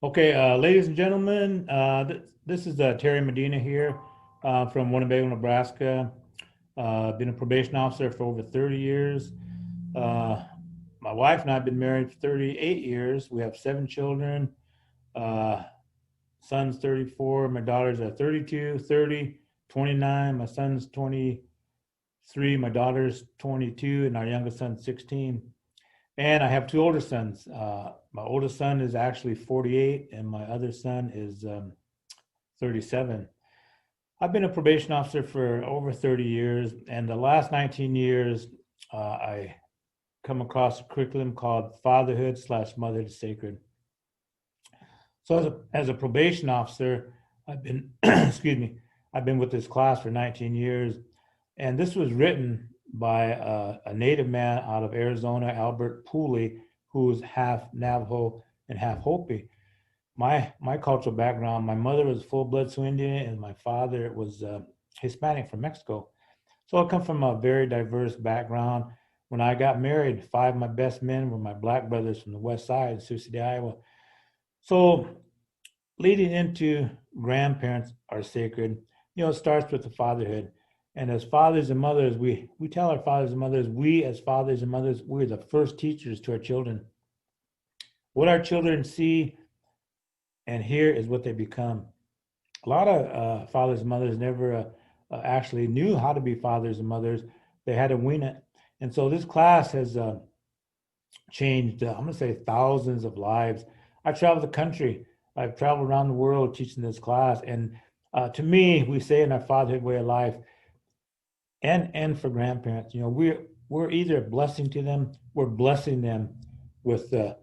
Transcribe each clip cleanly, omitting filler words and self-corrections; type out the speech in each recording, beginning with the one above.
Okay, ladies and gentlemen, this is Terry Medina here from Winnebago, Nebraska. Been a probation officer for over 30 years. Uh, my wife and I have been married for 38 years. We have 7 children. Uh, son's 34. My daughters are 32, 30, 29. My son's 23. My daughter's 22, and our youngest son's 16. And I have two older sons. My oldest son is actually 48, and my other son is 37. I've been a probation officer for over 30 years, and the last 19 years, I come across a curriculum called Fatherhood / Motherhood Sacred. So as a probation officer, I've been, excuse me, I've been with this class for 19 years, and this was written by a native man out of Arizona, Albert Pooley, who's half Navajo and half Hopi. My cultural background, my mother was full-blood Sioux Indian, and my father was Hispanic from Mexico. So I come from a very diverse background. When I got married, five of my best men were my black brothers from the west side, Sioux City, Iowa. So leading into grandparents are sacred, it starts with the fatherhood. And as fathers and mothers, we tell our fathers and mothers, we as fathers and mothers, we're the first teachers to our children. What our children see and hear is what they become. A lot of fathers and mothers never actually knew how to be fathers and mothers. They had to wing it. And so this class has changed, I'm going to say, thousands of lives. I've traveled the country. I've traveled around the world teaching this class. And to me, we say in our fatherhood way of life, and for grandparents, we're either a blessing to them, we're blessing them with the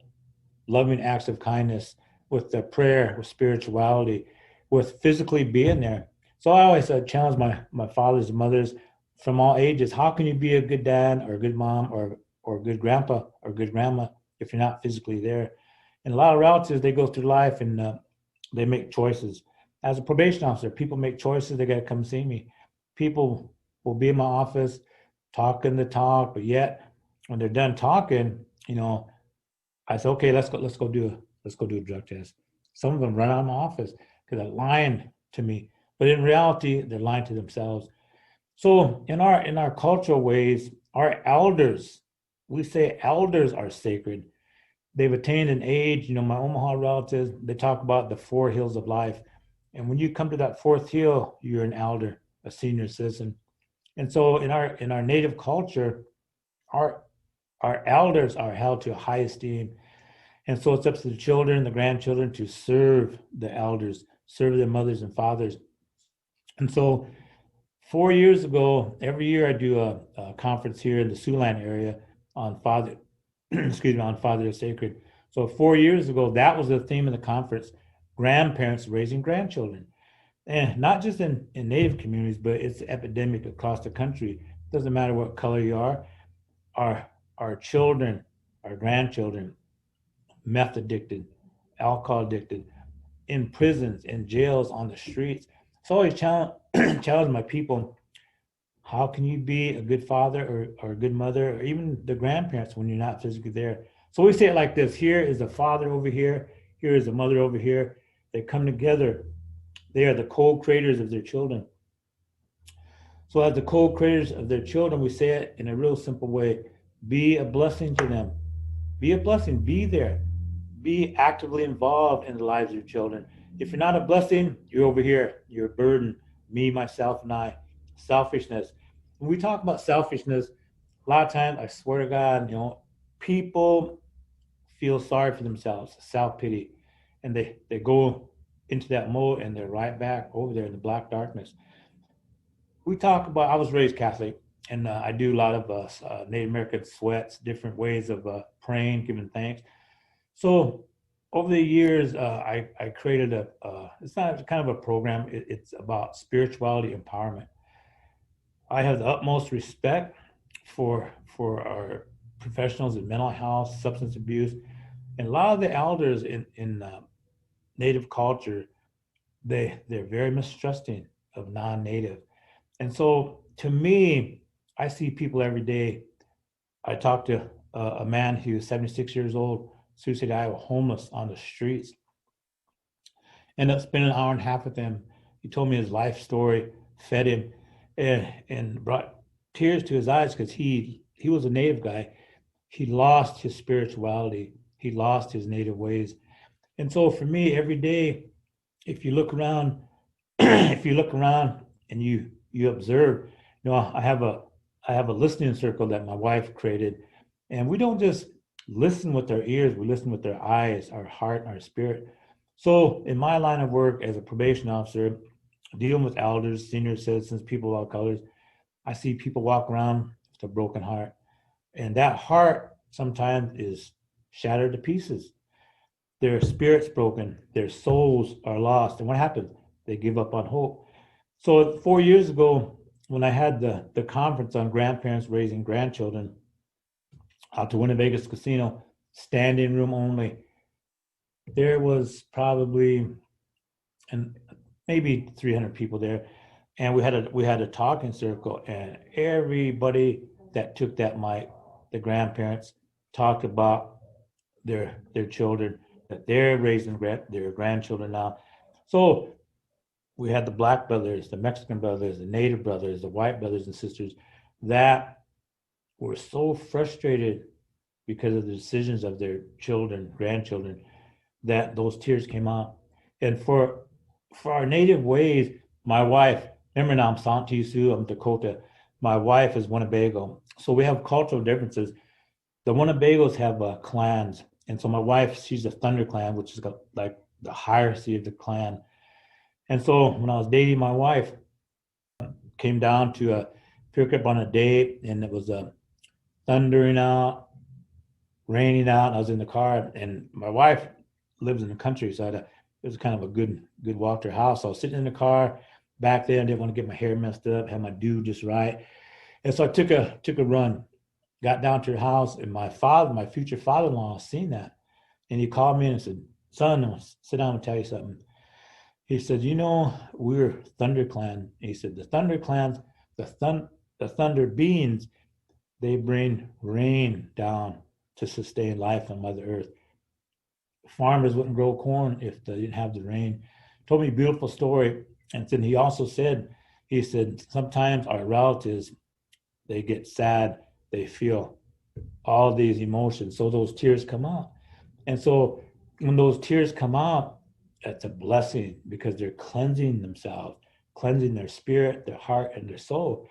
loving acts of kindness, with the prayer, with spirituality, with physically being there. So I always challenge my fathers and mothers from all ages. How can you be a good dad or a good mom or a good grandpa or a good grandma if you're not physically there? And a lot of relatives, they go through life and they make choices. As a probation officer, people make choices. They got to come see me. People will be in my office talking the talk, but yet when they're done talking, I said, okay, let's go do a drug test. Some of them run out of my office because they're lying to me, but in reality, they're lying to themselves. So in our cultural ways, our elders, we say elders are sacred. They've attained an age. My Omaha relatives, they talk about the four hills of life, and when you come to that fourth hill, you're an elder, a senior citizen. And so in our native culture, our our elders are held to high esteem. And so it's up to the children, the grandchildren to serve the elders, serve their mothers and fathers. And so 4 years ago, every year I do a conference here in the Siouxland area on father, excuse me, on Father is Sacred. So 4 years ago, that was the theme of the conference: grandparents raising grandchildren. And not just in native communities, but it's epidemic across the country. Doesn't matter what color you are. Our our children, our grandchildren, meth addicted, alcohol addicted, in prisons, in jails, on the streets. So I always challenge my people: how can you be a good father or a good mother, or even the grandparents when you're not physically there? So we say it like this: here is a father over here is a mother over here. They come together. They are the co-creators of their children. So as the co-creators of their children, we say it in a real simple way: be a blessing to them. Be a blessing. Be there. Be actively involved in the lives of your children. If you're not a blessing, you're over here. You're a burden. Me, myself, and I. Selfishness. When we talk about selfishness, a lot of times, I swear to God, people feel sorry for themselves, self pity, and they go into that mode and they're right back over there in the black darkness. We talk about, I was raised Catholic, and I do a lot of Native American sweats, different ways of praying, giving thanks. So over the years, I created it's not kind of a program, it's about spirituality empowerment. I have the utmost respect for our professionals in mental health, substance abuse, and a lot of the elders in Native culture, they're very mistrusting of non-Native. And so to me, I see people every day. I talked to a man who's 76 years old, Sioux City, Iowa, homeless on the streets. Ended up spending an hour and a half with him. He told me his life story, fed him, and brought tears to his eyes because he was a native guy. He lost his spirituality. He lost his native ways. And so for me, every day, if you look around, if you look around and you observe, I have a listening circle that my wife created, and we don't just listen with our ears, we listen with our eyes, our heart, and our spirit. So in my line of work as a probation officer, dealing with elders, senior citizens, people of all colors, I see people walk around with a broken heart, and that heart sometimes is shattered to pieces. Their spirit's broken, their souls are lost. And what happens? They give up on hope. So 4 years ago, when I had the conference on grandparents raising grandchildren out to Winnebago's casino, standing room only, there was probably and maybe 300 people there. And we had a talking circle, and everybody that took that mic, the grandparents, talked about their children, that they're raising their grandchildren now. So we had the black brothers, the Mexican brothers, the native brothers, the white brothers and sisters that were so frustrated because of the decisions of their children, grandchildren, that those tears came out. And for our native ways, my wife, remember now I'm Santee Sioux, I'm Dakota. My wife is Winnebago. So we have cultural differences. The Winnebagos have clans. And so my wife, she's a Thunder clan, which is like the hierarchy of the clan. And so when I was dating my wife, came down to pick up on a date, and it was thundering out, raining out. And I was in the car, and my wife lives in the country, so it was kind of a good walk to her house. So I was sitting in the car back there, and didn't want to get my hair messed up, had my do just right, and so I took a run, got down to her house, and my future father-in-law, seen that, and he called me and said, "Son, sit down and tell you something." He said, we're Thunder Clan. He said, the Thunder Clans, the Thunder beings, they bring rain down to sustain life on Mother Earth. Farmers wouldn't grow corn if they didn't have the rain. Told me a beautiful story. And then he said, sometimes our relatives, they get sad, they feel all these emotions. So those tears come out. And so when those tears come out, that's a blessing because they're cleansing themselves, cleansing their spirit, their heart, and their soul.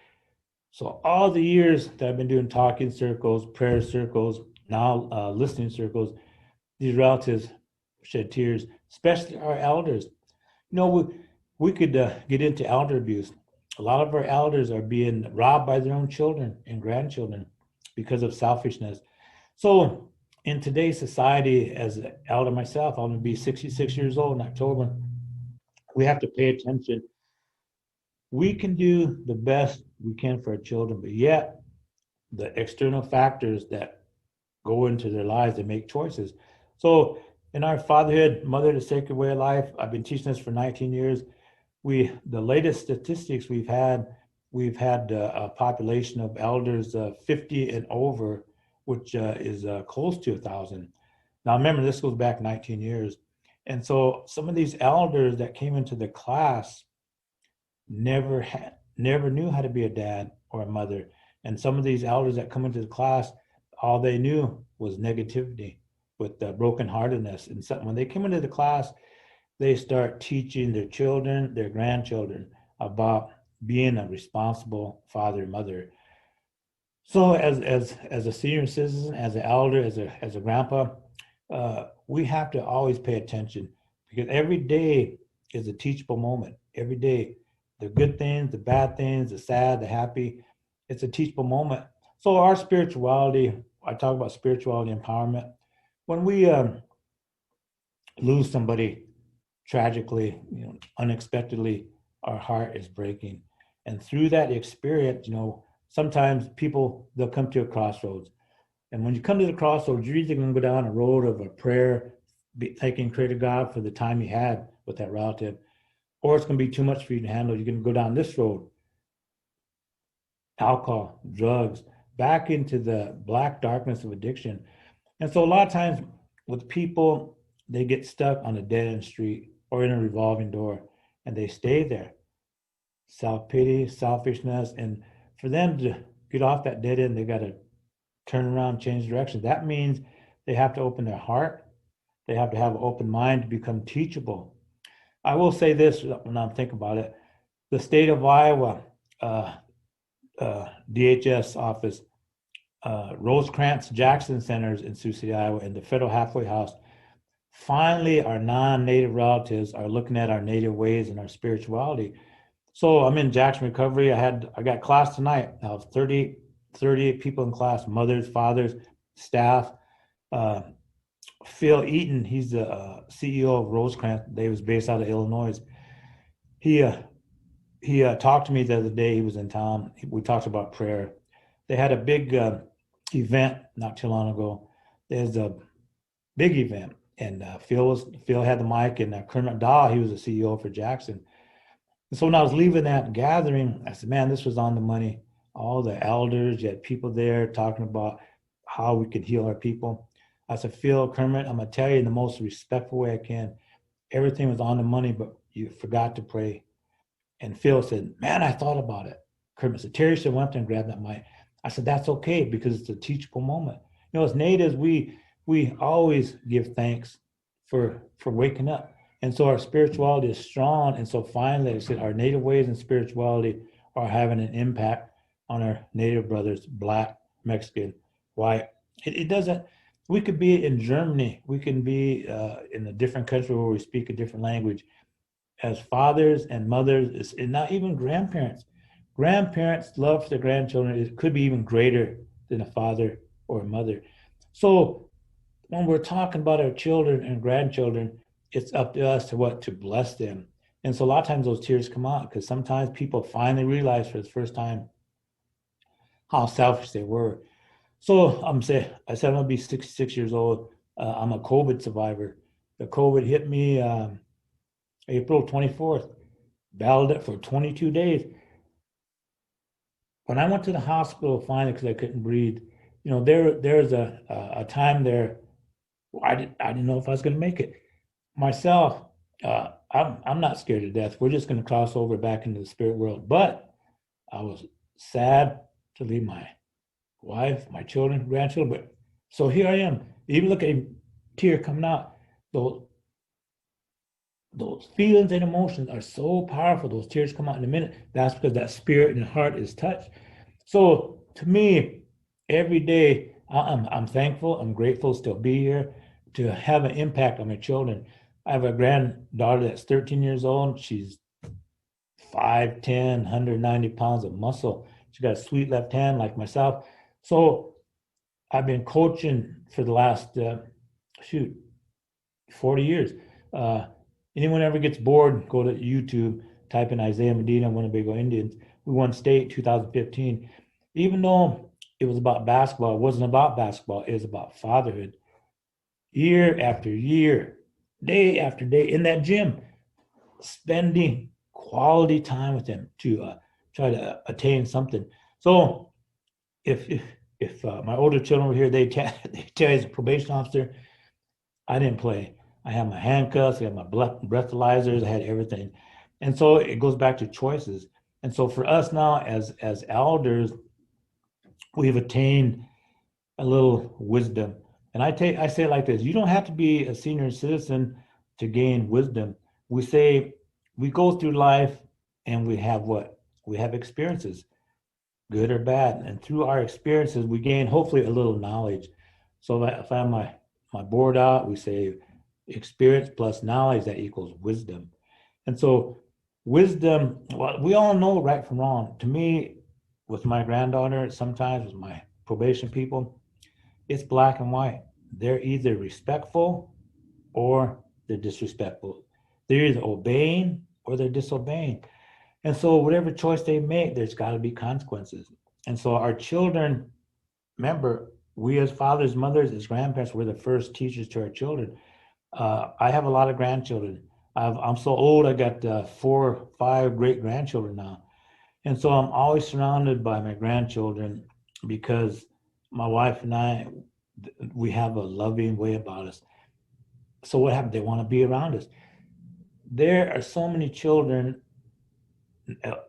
So all the years that I've been doing talking circles, prayer circles, now listening circles, these relatives shed tears, especially our elders. We could get into elder abuse. A lot of our elders are being robbed by their own children and grandchildren because of selfishness. So in today's society, as an elder myself, I'm going to be 66 years old in October. We have to pay attention. We can do the best we can for our children, but yet the external factors that go into their lives, they make choices. So in our fatherhood, mother, the sacred way of life, I've been teaching this for 19 years. The latest statistics we've had a population of elders 50 and over, which is close to 1,000. Now remember, this goes back 19 years. And so some of these elders that came into the class never knew how to be a dad or a mother. And some of these elders that come into the class, all they knew was negativity with brokenheartedness. And so when they came into the class, they start teaching their children, their grandchildren about being a responsible father and mother. So as a senior citizen, as an elder, as a grandpa, we have to always pay attention because every day is a teachable moment. Every day, the good things, the bad things, the sad, the happy, it's a teachable moment. So our spirituality, I talk about spirituality empowerment. When we lose somebody tragically, unexpectedly, our heart is breaking. And through that experience, sometimes people, they'll come to a crossroads. And when you come to the crossroads, you're either going to go down a road of a prayer, thanking Creator God for the time you had with that relative, or it's going to be too much for you to handle. You're going to go down this road, alcohol, drugs, back into the black darkness of addiction. And so a lot of times with people, they get stuck on a dead end street or in a revolving door, and they stay there. Self-pity, selfishness, and for them to get off that dead end, they got to turn around, change direction. That means they have to open their heart. They have to have an open mind to become teachable. I will say this when I'm thinking about it. The state of Iowa, uh, DHS office, Rosecrans Jackson Centers in Sioux City, Iowa, and the Federal Halfway House. Finally, our non-native relatives are looking at our native ways and our spirituality. So I'm in Jackson Recovery. I got class tonight. I have 38 people in class, mothers, fathers, staff. Uh, Phil Eaton, he's the CEO of Rosecrans. They was based out of Illinois. He talked to me the other day. He was in town. We talked about prayer. They had a big event not too long ago. There's a big event, and Phil had the mic, and Kermit Dahl, he was the CEO for Jackson. And so when I was leaving that gathering, I said, man, this was on the money. All the elders, you had people there talking about how we could heal our people. I said, Phil, Kermit, I'm going to tell you in the most respectful way I can. Everything was on the money, but you forgot to pray. And Phil said, man, I thought about it. Kermit said, Terry should went up and grabbed that mic. I said, that's okay because it's a teachable moment. You know, as natives, we always give thanks for waking up. And so our spirituality is strong. And so finally, I said, our native ways and spirituality are having an impact on our native brothers, Black, Mexican, white. It doesn't, we could be in Germany. We can be in a different country where we speak a different language. As fathers and mothers, and not even grandparents. Grandparents' love for their grandchildren could be even greater than a father or a mother. So when we're talking about our children and grandchildren, it's up to us to bless them. And so a lot of times those tears come out because sometimes people finally realize for the first time how selfish they were. So I said I'm gonna be 66 years old. I'm a COVID survivor. The COVID hit me April 24th. Battled it for 22 days. When I went to the hospital finally because I couldn't breathe, you know, there's a time there I didn't know if I was going to make it. Myself, I'm not scared to death. We're just going to cross over back into the spirit world. But I was sad to leave my wife, my children, grandchildren. But so here I am. Even look at a tear coming out. Those feelings and emotions are so powerful. Those tears come out in a minute. That's because that spirit and heart is touched. So to me, every day I'm thankful. I'm grateful to still be here to have an impact on my children. I have a granddaughter that's 13 years old. She's 5'10", 190 pounds of muscle. She got a sweet left hand like myself. So I've been coaching for the last 40 years. Anyone ever gets bored, go to YouTube, type in Isaiah Medina, Winnebago Indians. We won state 2015. Even though it was about basketball, it wasn't about basketball, it was about fatherhood. Year after year, day after day in that gym, spending quality time with them to try to attain something. So if my older children were here, they tell you as a probation officer, I didn't play. I had my handcuffs, I had my breathalyzers, I had everything. And so it goes back to choices. And so for us now as elders, we've attained a little wisdom. And I say it like this: you don't have to be a senior citizen to gain wisdom. We say we go through life and we have what? We have experiences, good or bad. And through our experiences, we gain hopefully a little knowledge. So if I have my board out, we say experience plus knowledge that equals wisdom. And so wisdom, well, we all know right from wrong. To me, with my granddaughter, sometimes with my probation people, it's black and white. They're either respectful or they're disrespectful. They're either obeying or they're disobeying. And so whatever choice they make, there's got to be consequences. And so our children, remember, we as fathers, mothers, as grandparents, we're the first teachers to our children. I have a lot of grandchildren. I'm so old, I got 4 or 5 great grandchildren now. And so I'm always surrounded by my grandchildren because my wife and I, we have a loving way about us. So what happened? They want to be around us. there are so many children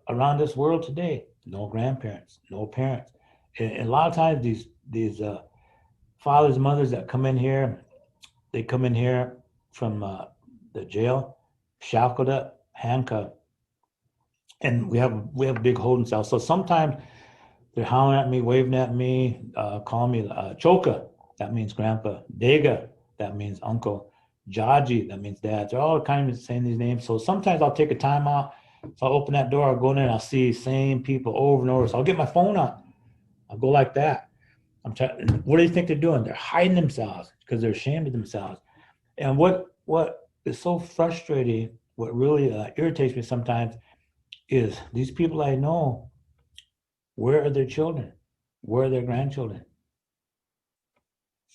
around this world today, no grandparents, no parents. And a lot of times these fathers and mothers that come in here, they come in here from the jail, shackled up, handcuffed, and we have a big holding cell. So sometimes they're howling at me, waving at me, calling me Choka, that means grandpa, Dega, that means uncle, Jaji, that means dad. They're all kind of saying these names. So sometimes I'll take a time out. So I'll open that door, I'll go in there and I'll see same people over and over. So I'll get my phone out. I'll go like that. I'm trying. What do you think they're doing? They're hiding themselves because they're ashamed of themselves. And what is so frustrating, what really irritates me sometimes is these people I know, where are their children? Where are their grandchildren?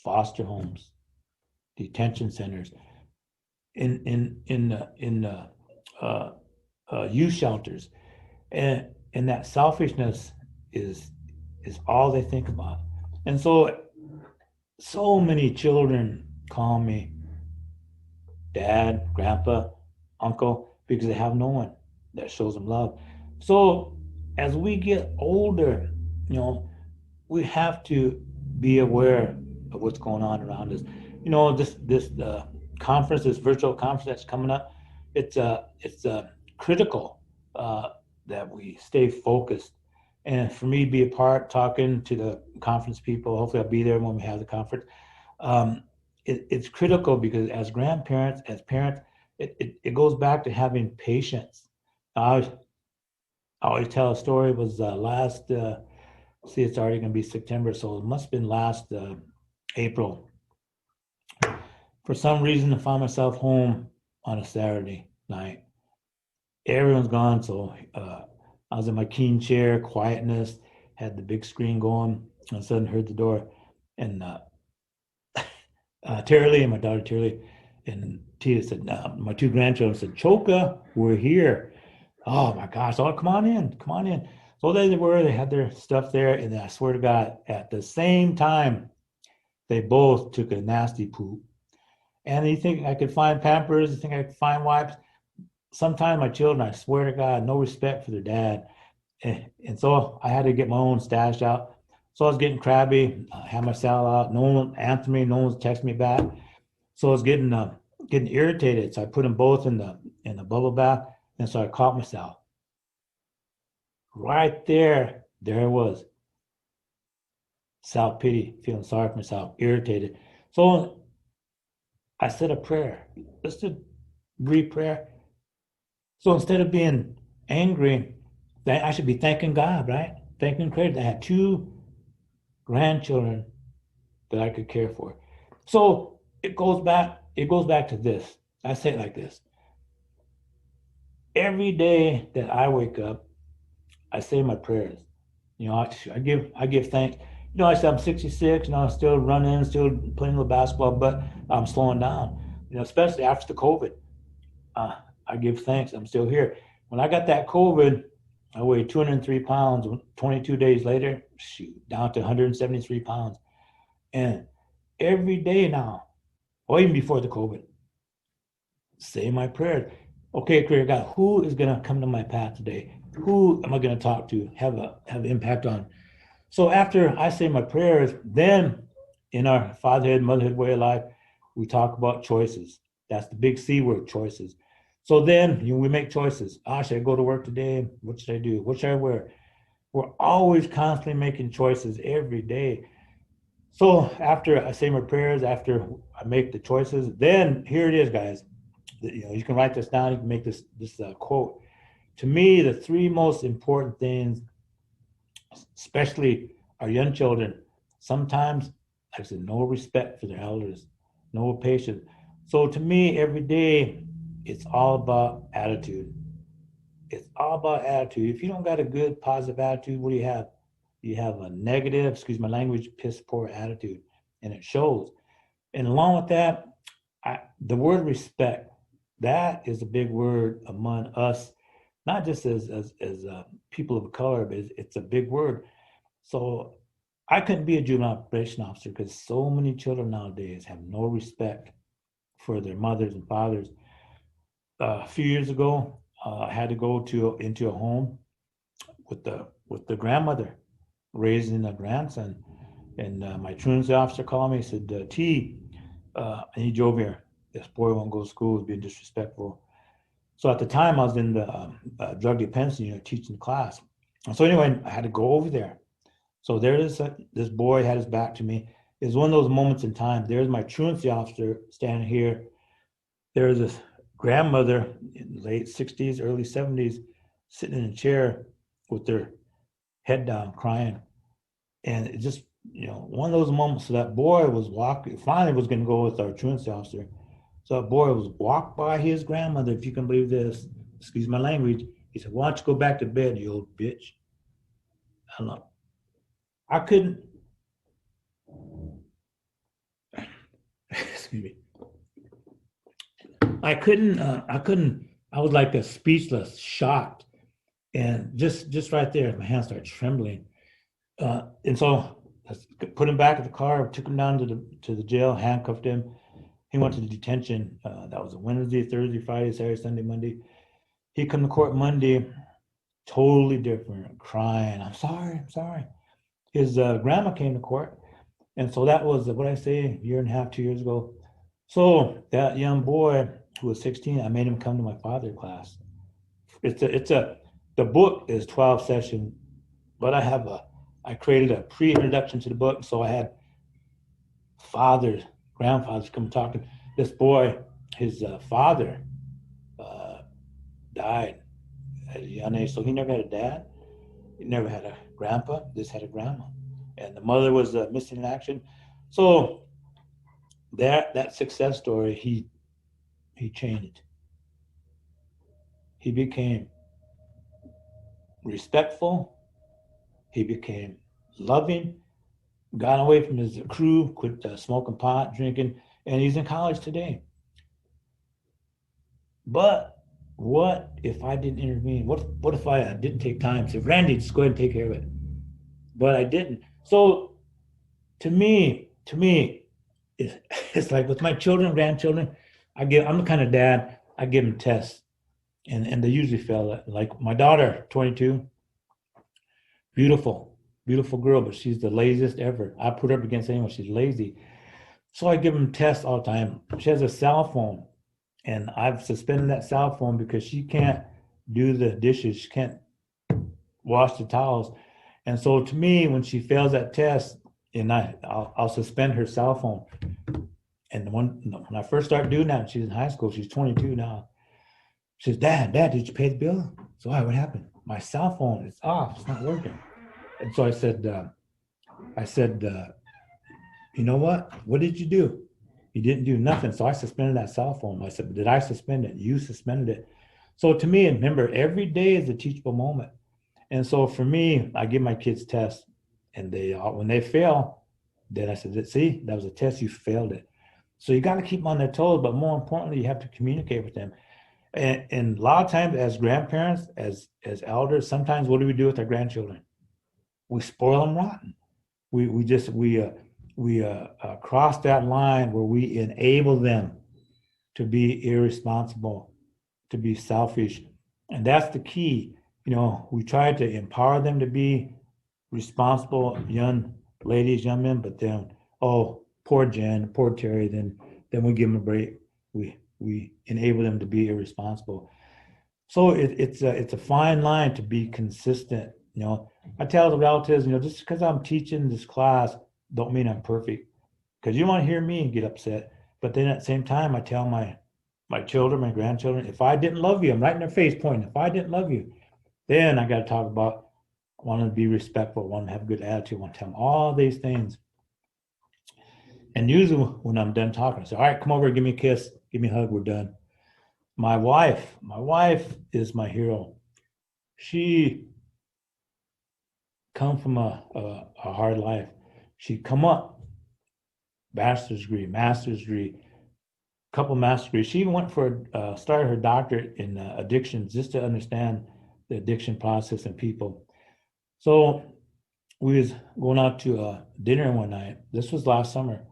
Foster homes, detention centers, in youth shelters, and that selfishness is is all they think about. And so many children call me dad, grandpa, uncle because they have no one that shows them love. So as we get older, you know, we have to be aware of what's going on around us. You know, this conference, this virtual conference that's coming up, it's critical that we stay focused. And for me to be a part, talking to the conference people, hopefully I'll be there when we have the conference. Um, it's critical because as grandparents, as parents, it goes back to having patience. I always tell a story. It was last see, it's already going to be September, so it must have been last April. For some reason, I found myself home on a Saturday night. Everyone's gone, so I was in my king chair, quietness, had the big screen going. All of a sudden, heard the door, and Terry Lee and my daughter Terry Lee and Tia said, my two grandchildren said, Choka, we're here. Oh my gosh, oh, come on in, come on in. So there they were, they had their stuff there, and then I swear to God, at the same time, they both took a nasty poop. And you think I could find Pampers, you think I could find wipes? Sometimes my children, I swear to God, no respect for their dad. And so I had to get my own stash out. So I was getting crabby, had my salad out. No one answered me, no one was texting me back. So I was getting irritated. So I put them both in the bubble bath, and so I caught myself. Right there it was. Self pity, feeling sorry for myself, irritated. So I said a prayer. Let's do brief prayer. So instead of being angry, I should be thanking God, right? Thanking credit. I had two grandchildren that I could care for. So it goes back to this. I say it like this. Every day that I wake up, I say my prayers. You know, I give thanks. You know, I said I'm 66. You know, I'm still running, still playing a little basketball, but I'm slowing down. You know, especially after the COVID. Uh, I give thanks. I'm still here. When I got that COVID, I weighed 203 pounds. 22 days later, shoot, down to 173 pounds. And every day now, or even before the COVID, say my prayers. Okay, Creator God, who is going to come to my path today? Who am I going to talk to? Have impact on? So after I say my prayers, then in our fatherhood, motherhood way of life, we talk about choices. That's the big C word, choices. So then we make choices. Should I go to work today? What should I do? What should I wear? We're always constantly making choices every day. So after I say my prayers, after I make the choices, then here it is, guys. You can write this down. You can make this quote. To me, the three most important things, especially our young children, sometimes, like I said, no respect for their elders, no patience. So to me, every day, it's all about attitude. It's all about attitude. If you don't got a good, positive attitude, what do you have? You have a negative, excuse my language, piss poor attitude, and it shows. And along with that, the word respect, that is a big word among us, not just as people of color, but it's a big word. So I couldn't be a juvenile probation officer because so many children nowadays have no respect for their mothers and fathers. A few years ago, I had to go into a home with the grandmother raising a grandson, and my truancy officer called me. He said, "T, I need you over here. This boy won't go to school. He's being disrespectful." So at the time, I was in the drug dependence unit teaching class. And so anyway, I had to go over there. So there is this boy had his back to me. It was one of those moments in time. There's my truancy officer standing here. There's this grandmother in the late 60s, early 70s, sitting in a chair with their head down, crying. And it just, one of those moments. So that boy was walking, finally was going to go with our truancy officer. So that boy was walked by his grandmother, if you can believe this, excuse my language. He said, "Why don't you go back to bed, you old bitch?" I don't know. I couldn't, excuse me. I was like a speechless, shocked. And just right there, my hands started trembling. And so I put him back in the car, took him down to the jail, handcuffed him. He went to the detention. That was a Wednesday, Thursday, Friday, Saturday, Sunday, Monday. He come to court Monday, totally different, crying. "I'm sorry, I'm sorry." His grandma came to court. And so that was, what I say, a year and a half, 2 years ago. So that young boy who was 16, I made him come to my father class. The book is 12 sessions, but I created a pre-introduction to the book. So I had fathers, grandfathers come talking. This boy, his father died at a young age, so he never had a dad. He never had a grandpa. Just had a grandma, and the mother was missing in action. So that success story, he changed. He became respectful. He became loving. Got away from his crew, quit smoking pot, drinking, and he's in college today. But what if I didn't intervene? What if I didn't take time? Say, "Randy, just go ahead and take care of it." But I didn't. So to me, it's like with my children, grandchildren. I'm the kind of dad. I give them tests, and they usually fail. Like my daughter, 22, beautiful, beautiful girl, but she's the laziest ever. I put her up against anyone. She's lazy. So I give them tests all the time. She has a cell phone, and I've suspended that cell phone because she can't do the dishes. She can't wash the towels. And so to me, when she fails that test, and I'll suspend her cell phone. And when I first started doing that, she's in high school. She's 22 now. She says, Dad, did you pay the bill?" So why? What happened? "My cell phone is off. It's not working." And so I said, "You know what? What did you do?" "You didn't do nothing." So I suspended that cell phone. I said, "Did I suspend it?" "You suspended it." So to me, remember, every day is a teachable moment. And so for me, I give my kids tests, and when they fail, then I said, "See, that was a test. You failed it." So you got to keep them on their toes, but more importantly, you have to communicate with them. And a lot of times, as grandparents, as elders, sometimes what do we do with our grandchildren? We spoil them rotten. We cross that line where we enable them to be irresponsible, to be selfish, and that's the key. We try to empower them to be responsible young ladies, young men, but then, oh, poor Jen, poor Terry, then we give them a break. We enable them to be irresponsible. So it's a fine line to be consistent. I tell the relatives, just because I'm teaching this class, don't mean I'm perfect. Because you want to hear me get upset, but then at the same time, I tell my children, my grandchildren, if I didn't love you, I'm right in their face pointing. If I didn't love you, then I got to talk about wanting to be respectful, wanting to have a good attitude, want to tell them all these things. And usually when I'm done talking, I say, "All right, come over, give me a kiss, give me a hug, we're done." My wife is my hero. She come from a hard life. She come up, bachelor's degree, master's degree, couple master's degrees. She even went for started her doctorate in addiction just to understand the addiction process in people. So we was going out to dinner one night. This was last summer.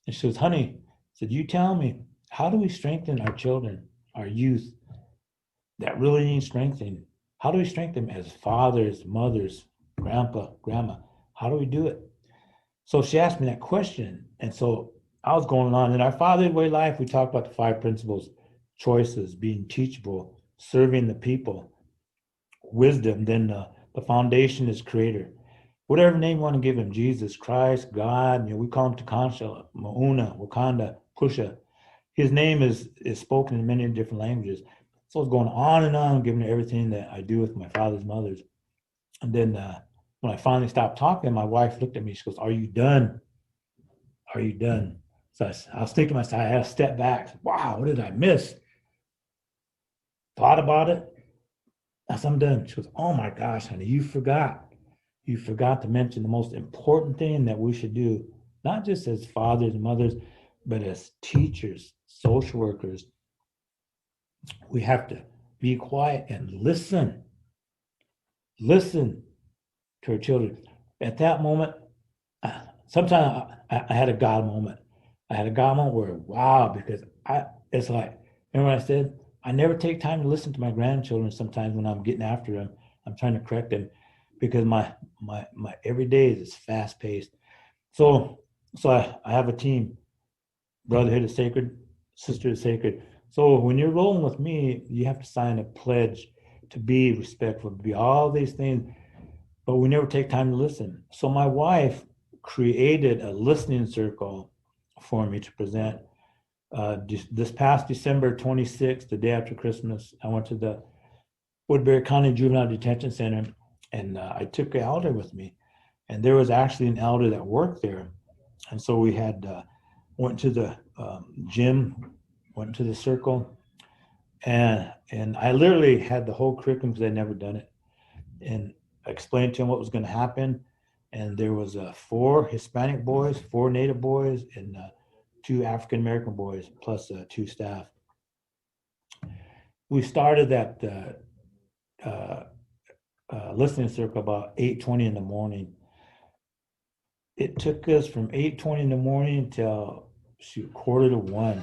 And she goes, "Honey," said, "you tell me, how do we strengthen our children, our youth, that really need strengthening. How do we strengthen them as fathers, mothers, grandpa, grandma? How do we do it? So she asked me that question. And so I was going on. In our fatherly way life, we talked about the 5 principles: choices, being teachable, serving the people, wisdom. Then the foundation is creator. Whatever name you want to give him: Jesus, Christ, God. We call him Takansha, Mauna, Wakanda, Pusha. His name is spoken in many different languages. So I was going on and on, giving her everything that I do with my father's mothers. And then when I finally stopped talking, my wife looked at me. She goes, "Are you done? Are you done?" So I was thinking to myself, I had to step back. Wow, what did I miss? Thought about it. I said, "I'm done." She goes, "Oh my gosh, honey, you forgot. You forgot to mention the most important thing that we should do, not just as fathers and mothers, but as teachers, social workers. We have to be quiet and listen. Listen to our children." At that moment, sometimes I had a God moment. I had a God moment where, wow, because it's like, remember what I said? I never take time to listen to my grandchildren sometimes when I'm getting after them. I'm trying to correct them because my every day is fast paced. So I have a team. Brotherhood is sacred, sisterhood is sacred. So when you're rolling with me, you have to sign a pledge to be respectful, to be all these things, but we never take time to listen. So my wife created a listening circle for me to present. This past December 26th, the day after Christmas, I went to the Woodbury County Juvenile Detention Center, and I took an elder with me. And there was actually an elder that worked there. And so we had went to the gym, went to the circle, and I literally had the whole curriculum because I'd never done it. And I explained to him what was going to happen. And there was 4 Hispanic boys, 4 Native boys, and 2 African American boys, plus 2 staff. We started that listening circle about 8:20 in the morning. It took us from 8:20 in the morning until 1:45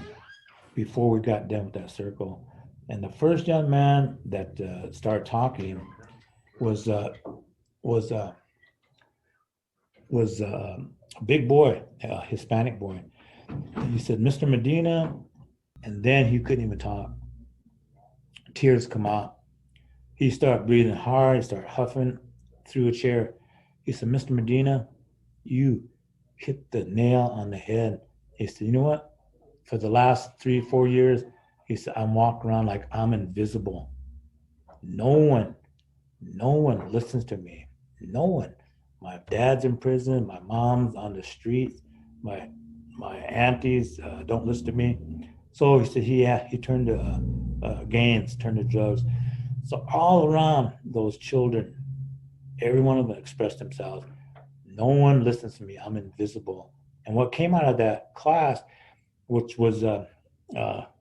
before we got done with that circle. And the first young man that started talking was a big boy, a Hispanic boy. And he said, "Mr. Medina," and then he couldn't even talk. Tears come out. He started breathing hard. He started huffing through a chair. He said, "Mr. Medina, you hit the nail on the head." He said, "You know what? For the last 3 or 4 years," he said, "I'm walking around like I'm invisible. No one listens to me. No one. My dad's in prison. My mom's on the streets. My aunties don't listen to me." So he said he turned to gangs, turned to drugs. So all around those children, every one of them expressed themselves. No one listens to me. I'm invisible. And what came out of that class, which was I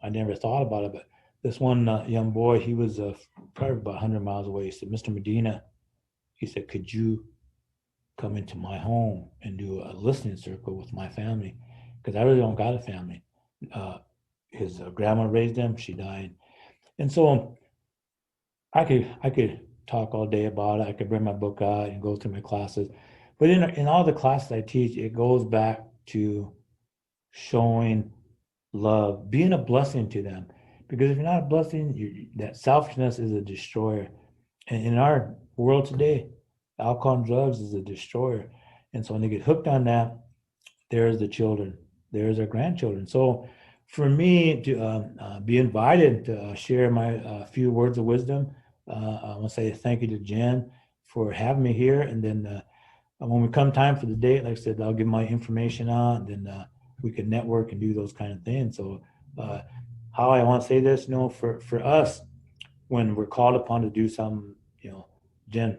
never thought about it, but this one young boy, he was probably about 100 miles away. He said, "Mr. Medina," he said, "could you come into my home and do a listening circle with my family? Because I really don't got a family." His grandma raised him. She died. And so I could talk all day about it. I could bring my book out and go through my classes. But in all the classes I teach, it goes back to showing love, being a blessing to them. Because if you're not a blessing, that selfishness is a destroyer. And in our world today, alcohol and drugs is a destroyer. And so when they get hooked on that, there's the children, there's our grandchildren. So for me to be invited to share my few words of wisdom, I want to say thank you to Jen for having me here. And then when we come time for the date, like I said, I'll give my information out, and then we can network and do those kind of things. So how I want to say this, for us, when we're called upon to do something, Jen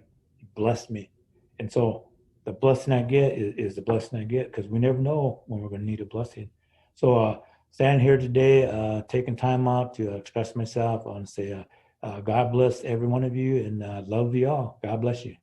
blessed me. And so the blessing I get is the blessing I get, because we never know when we're going to need a blessing. So standing here today, taking time out to express myself, I want to say God bless every one of you, and love you all. God bless you.